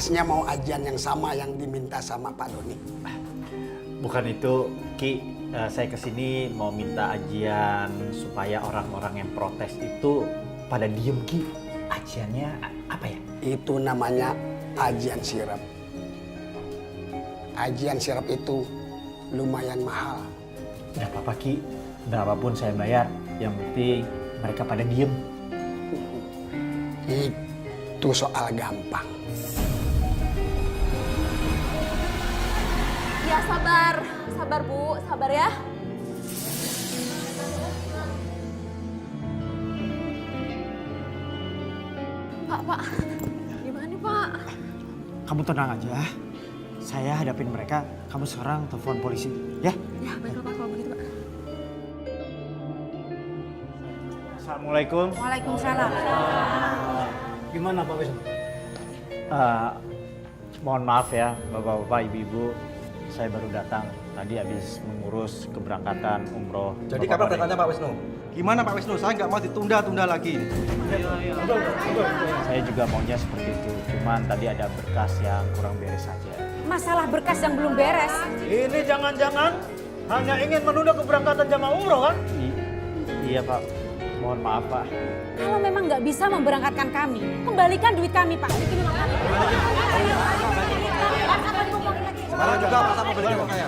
Masnya mau ajian yang sama yang diminta sama Pak Doni? Bukan itu, Ki. Saya kesini mau minta ajian supaya orang-orang yang protes itu pada diem, Ki. Ajiannya apa ya? Itu namanya ajian sirap. Ajian sirap itu lumayan mahal. Nggak apa-apa, Ki. Berapapun saya bayar. Yang penting mereka pada diem. Itu soal gampang. Ya sabar, sabar Bu, sabar ya. Pak, gimana nih Pak? Kamu tenang aja. Saya hadapin mereka, kamu sekarang telepon polisi, ya? Ya baiklah Pak, kalau begitu Pak. Assalamualaikum. Waalaikumsalam. Gimana Pak Wisnu? Mohon maaf ya, Bapak-bapak, Ibu-ibu. Saya baru datang. Tadi habis mengurus keberangkatan umroh. Jadi kapan berangkatnya Pak Wisnu? Gimana Pak Wisnu? Saya nggak mau ditunda-tunda lagi. Saya juga maunya seperti itu. Cuman tadi ada berkas yang kurang beres saja. Masalah berkas yang belum beres. Ini jangan-jangan hanya ingin menunda keberangkatan jamaah umroh kan? Iya Pak, mohon maaf Pak. Kalau memang nggak bisa memberangkatkan kami, kembalikan duit kami Pak. Sekarang juga masa mau beli uang saya.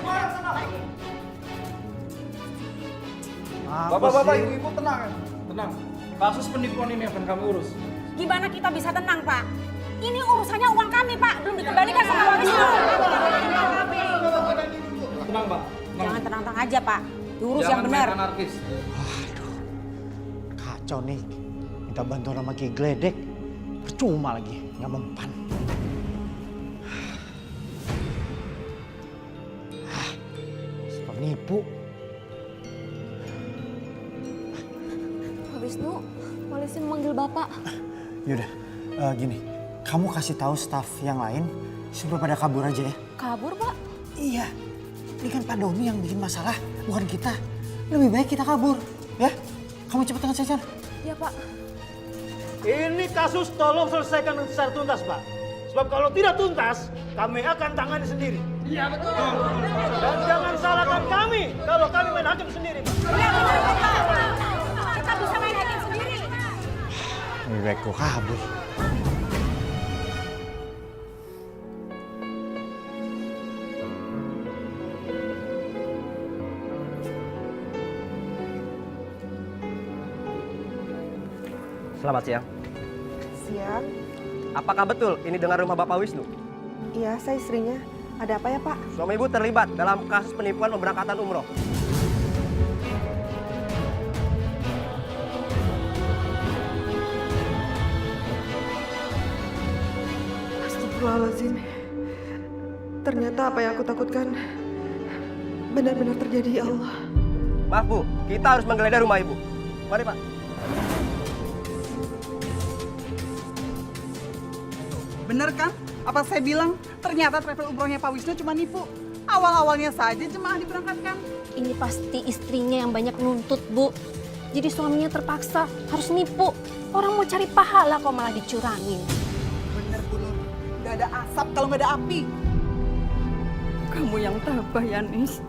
Bapak-bapak, ibu-ibu tenang. Tenang. Kasus penipuan ini akan kami urus. Gimana kita bisa tenang Pak? Ini urusannya uang kami Pak, belum dikembalikan sama Pak Wisnu. Tenang Pak. Jangan tenang-tenang aja Pak, diurus yang benar. Anarkis. Kacau nih. Minta bantuan sama Ki Gledek. Percuma lagi, nggak mempan. Penipu. Pak Wisnu, polisi memanggil Bapak. Yaudah, gini. Kamu kasih tahu staf yang lain supaya pada kabur aja ya. Kabur Pak? Iya. Ini kan Pak Doni yang bikin masalah, bukan kita. Lebih baik kita kabur, ya. Kamu cepet tangan saja. Iya Pak. Ini kasus tolong selesaikan secara tuntas Pak. Sebab kalau tidak tuntas, kami akan tangani sendiri. Iya betul. Dan jangan salahkan kami kalau kami main hakim sendiri Pak. Kita bisa main hakim sendiri. Lebih baik gue kabur. Selamat siang. Siap. Apakah betul ini dengan rumah Bapak Wisnu? Iya, saya istrinya. Ada apa ya, Pak? Suami Ibu terlibat dalam kasus penipuan pemberangkatan umroh. Astagfirullahaladzim. Ternyata apa yang aku takutkan benar-benar terjadi, ya Allah. Maaf Bu, kita harus menggeledah rumah Ibu. Mari Pak. Bener kan? Apa saya bilang? Ternyata travel umrohnya Pak Wisnu cuma nipu. Awal-awalnya saja jemaah diberangkatkan. Ini pasti istrinya yang banyak nuntut, Bu. Jadi suaminya terpaksa harus nipu. Orang mau cari pahala kok malah dicurangin. Bener Bu Nur, nggak ada asap kalau nggak ada api. Kamu yang tabah ya Nis.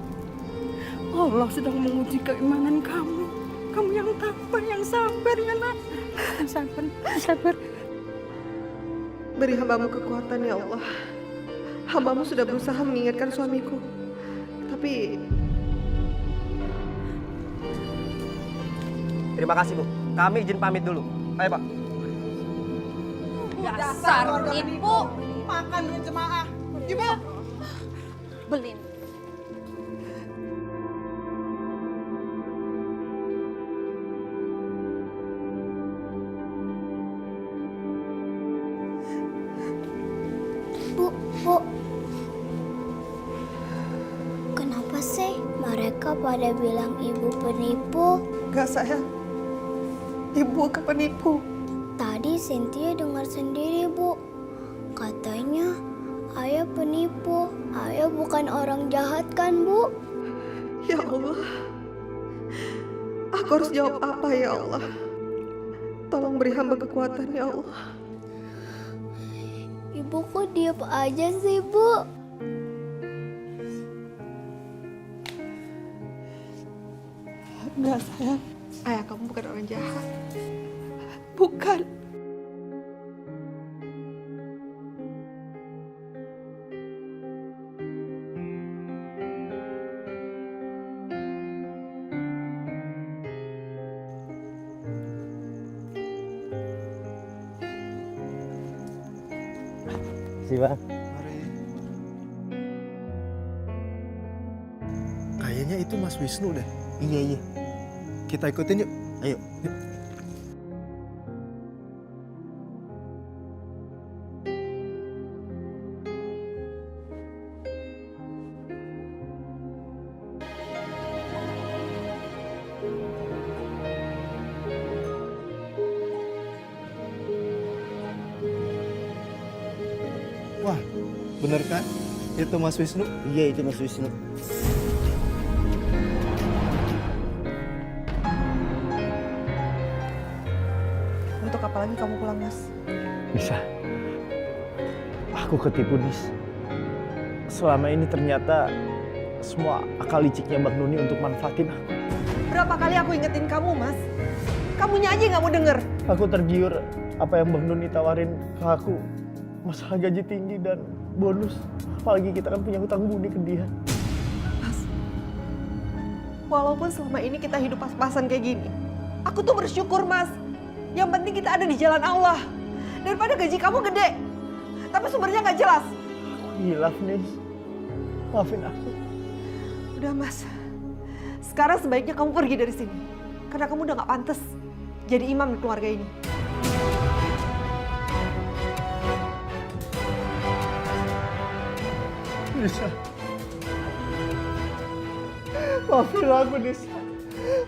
Allah sedang menguji keimanan kamu. Kamu yang tabah, yang sabar ya nak. Sabar, sabar. Beri hambamu kekuatan, ya Allah. Hambamu sudah berusaha mengingatkan suamiku. Tapi Terima kasih Bu. Kami izin pamit dulu. Ayo Pak. Dasar nipu. Makan duit jemaah. Ibu. Belin. Bu, kenapa sih mereka pada bilang ibu penipu? gak, sayang. Ibu bukan penipu. Tadi Cynthia dengar sendiri, Bu. Katanya ayah penipu. Ayah bukan orang jahat kan, Bu? Ya Allah. Aku harus jawab apa, ya Allah? Tolong beri hamba kekuatan, ya Allah. Ibu kok diam aja sih, Bu? Enggak, sayang. Ayah kamu bukan orang jahat. Bukan. Bang. Kayaknya itu Mas Wisnu deh. Iya. Kita ikutin yuk. Ayo. Yuk. Wah, bener kan? Itu Mas Wisnu? Iya, itu Mas Wisnu. Untuk apa lagi kamu pulang, Mas? Bisa. Aku ketipu, Nis. Selama ini ternyata semua akal liciknya Mbak Nuni untuk manfaatin aku. Berapa kali aku ingetin kamu, Mas? Kamunya aja nggak mau denger. Aku tergiur apa yang Mbak Nuni tawarin ke aku. Masalah gaji tinggi dan bonus. Apalagi kita kan punya hutang budi ke dia. Mas, walaupun selama ini kita hidup pas-pasan kayak gini, aku tuh bersyukur, Mas. Yang penting kita ada di jalan Allah. Daripada gaji kamu gede, tapi sumbernya nggak jelas. Aku hilaf, Nis. Maafin aku. Udah, Mas. Sekarang sebaiknya kamu pergi dari sini. Karena kamu udah nggak pantas jadi imam di keluarga ini. Nisa. Maafin aku, Nisa.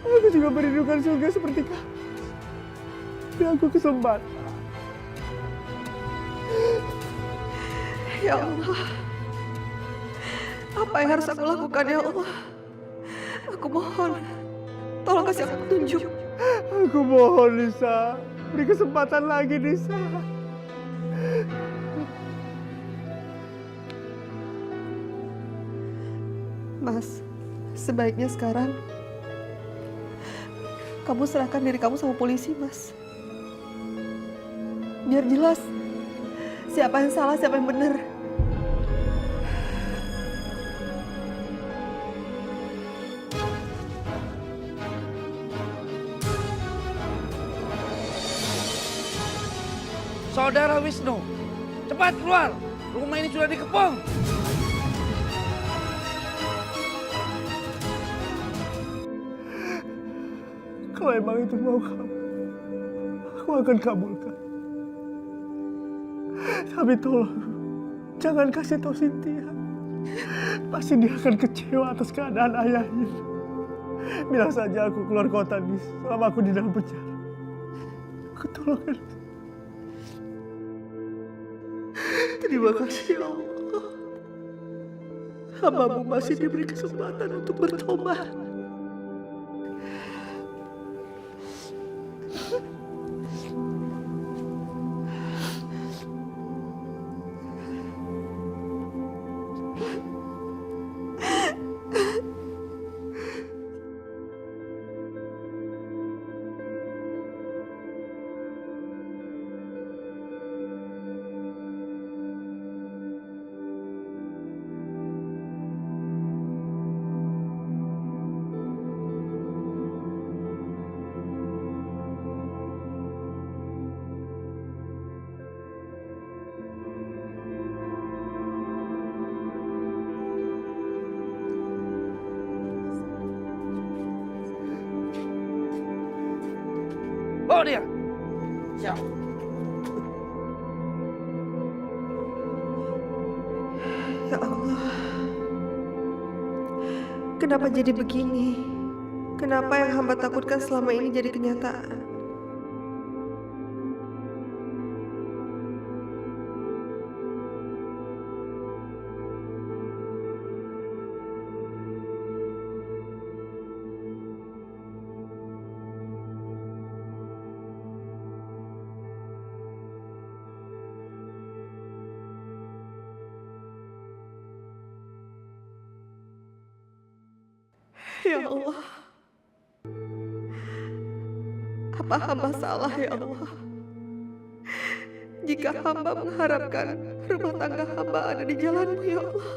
Aku juga merindukan surga seperti kamu. Beri aku kesempatan. Ya Allah. Apa yang harus aku lakukan, ya Allah? Aku mohon. Tolong kasih aku petunjuk. Aku mohon, Nisa. Beri kesempatan lagi, Nisa. Mas, sebaiknya sekarang kamu serahkan diri kamu sama polisi, Mas. Biar jelas siapa yang salah, siapa yang benar. Saudara Wisnu, cepat keluar. Rumah ini sudah dikepung. Kalau emang itu mau kamu, aku akan kabulkan. Tapi tolong, jangan kasih tahu Cynthia. Pasti dia akan kecewa atas keadaan ayahnya. Bilang saja aku keluar kota nih, selama aku di dalam penjara. Aku tolong. Terima kasih ya Allah. Hamba-Mu masih diberi kesempatan untuk bertobat. Bawa dia. Ya Allah. Kenapa jadi begini? Kenapa yang hamba takutkan selama ini jadi kenyataan? Ya Allah, apa hamba salah ya Allah? Jika hamba mengharapkan rumah tangga hamba ada di jalan-Mu ya Allah.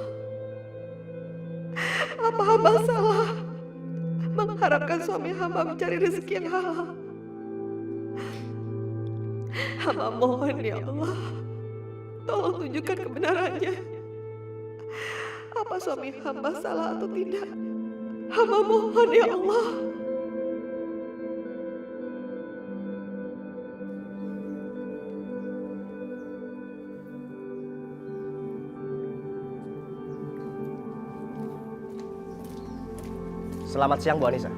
Apa hamba salah mengharapkan suami hamba mencari rezeki yang halal? Hamba mohon ya Allah, tolong tunjukkan kebenarannya. Apa suami hamba salah atau tidak? Hamba mohon ya Allah. Selamat siang Bu Anissa.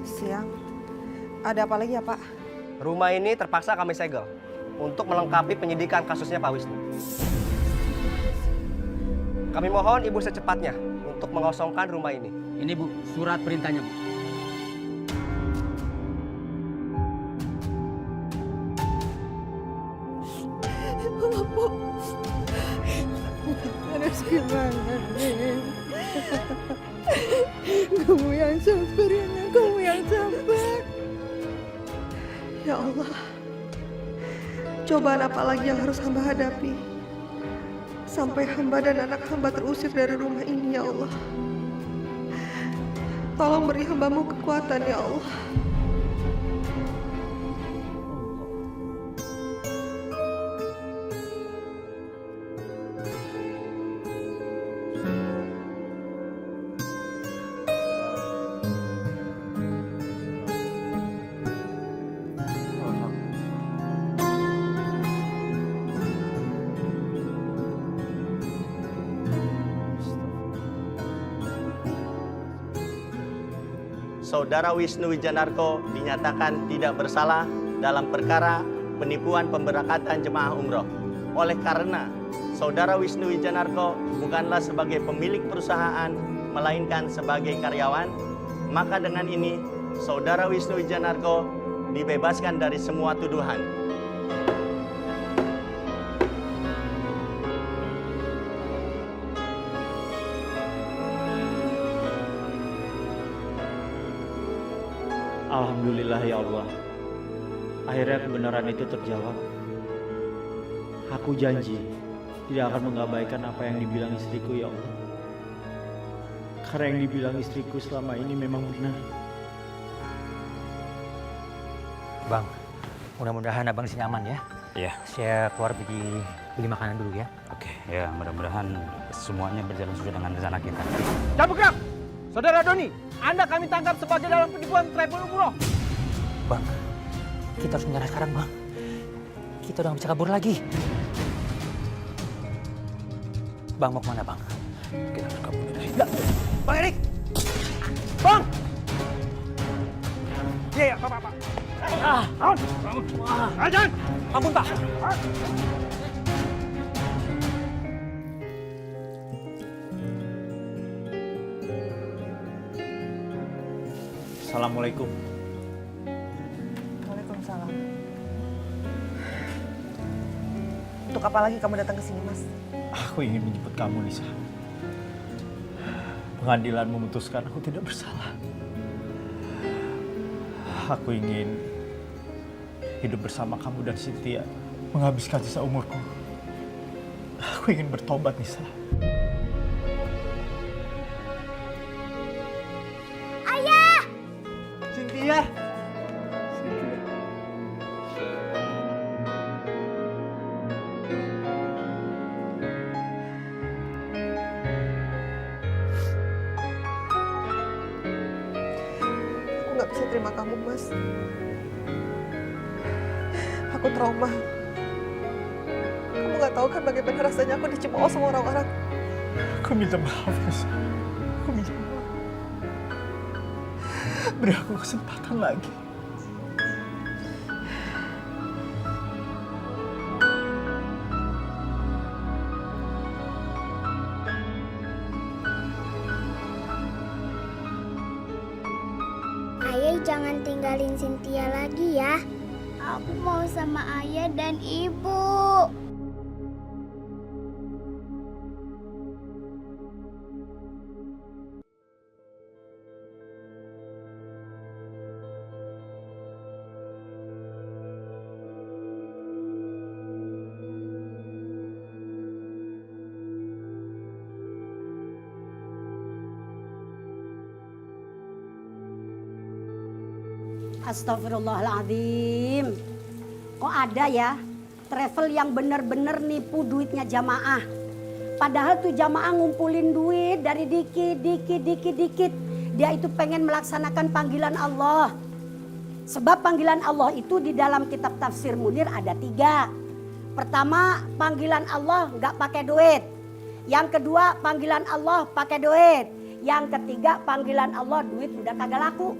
Siang. Ada apa lagi ya Pak? Rumah ini terpaksa kami segel untuk melengkapi penyidikan kasusnya Pak Wisnu. Kami mohon Ibu secepatnya untuk mengosongkan rumah ini. Ini Bu, surat perintahnya Bu. Harus gimana nih? Kamu yang sabar ya, Nak. Kamu yang sabar. Ya Allah, cobaan apa lagi yang harus hamba hadapi? Sampai hamba dan anak hamba terusir dari rumah ini ya Allah. Tolong beri hamba-Mu kekuatan ya Allah. Saudara Wisnu Wijanarko dinyatakan tidak bersalah dalam perkara penipuan pemberangkatan jemaah umroh. Oleh karena Saudara Wisnu Wijanarko bukanlah sebagai pemilik perusahaan, melainkan sebagai karyawan, maka dengan ini Saudara Wisnu Wijanarko dibebaskan dari semua tuduhan. Alhamdulillah ya Allah. Akhirnya kebenaran itu terjawab. Aku janji tidak akan mengabaikan apa yang dibilang istriku ya Allah. Karena yang dibilang istriku selama ini memang benar. Bang, mudah-mudahan abang di sini aman ya. Iya. Saya keluar beli makanan dulu ya. Oke, ya mudah-mudahan semuanya berjalan sesuai dengan rencana kita. Jangan bergerak! Saudara Doni, Anda kami tangkap sebagai dalam penipuan travel umroh. Bang, kita harus menyerah sekarang bang. Kita udah gak bisa kabur lagi. Bang mau kemana bang? Kita harus kabur dari sini. Bang Erik! Bang! Iya, Pak. Bangun! Jangan! Ampun Pak! Assalamualaikum. Waalaikumsalam. Untuk apa lagi kamu datang ke sini, Mas? Aku ingin menjemput kamu, Nisa. Pengadilan memutuskan aku tidak bersalah. Aku ingin hidup bersama kamu dan Cynthia, menghabiskan sisa umurku. Aku ingin bertobat, Nisa. Ayah! Cynthia! Aku nggak bisa terima kamu, Mas. Aku trauma. Kamu nggak tahu kan bagaimana rasanya aku dicemooh sama orang-orang. Aku minta maaf, Nisa. Aku minta maaf. Beri aku kesempatan lagi. Ayah jangan tinggalin Cynthia lagi ya. Aku mau sama ayah dan ibu. Astagfirullahaladzim. Kok ada ya travel yang bener-bener nipu duitnya jamaah. Padahal tuh jamaah ngumpulin duit dari dikit. Dia itu pengen melaksanakan panggilan Allah. Sebab panggilan Allah itu di dalam kitab tafsir Munir ada 3. Pertama, panggilan Allah nggak pakai duit. Yang kedua, panggilan Allah pakai duit. Yang ketiga, panggilan Allah duit udah kagak laku.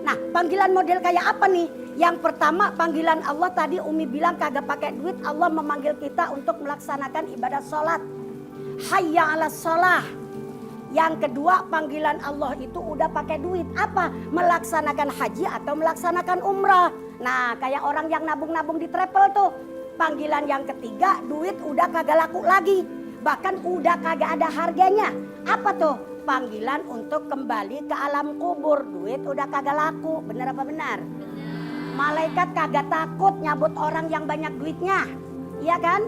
Nah, panggilan model kayak apa nih? Yang pertama, panggilan Allah tadi Umi bilang kagak pakai duit. Allah memanggil kita untuk melaksanakan ibadah sholat. Hayya 'alas sholah. Yang kedua, panggilan Allah itu udah pakai duit. Apa? Melaksanakan haji atau melaksanakan umrah. Nah, kayak orang yang nabung-nabung di travel tuh. Panggilan yang ketiga, duit udah kagak laku lagi. Bahkan udah kagak ada harganya. Apa tuh? Panggilan untuk kembali ke alam kubur. Duit udah kagak laku. Bener apa benar? Malaikat kagak takut nyabut orang yang banyak duitnya. Iya kan?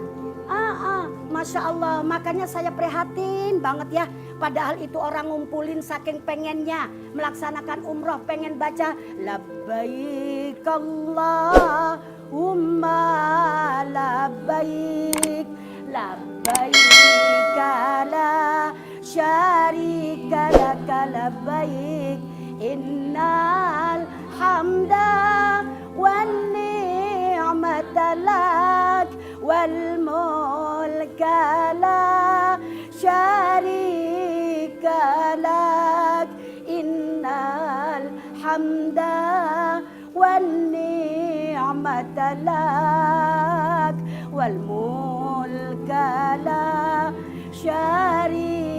Masya Allah. Makanya saya prihatin banget ya. Padahal itu orang ngumpulin saking pengennya melaksanakan umroh, pengen baca labbaik Allahumma labbaik labbaik la syarika laka labbaik innal hamda wan ni'mata lak wal mulka la syarika lak innal hamda wan ni'mata lak wal mulka la syarika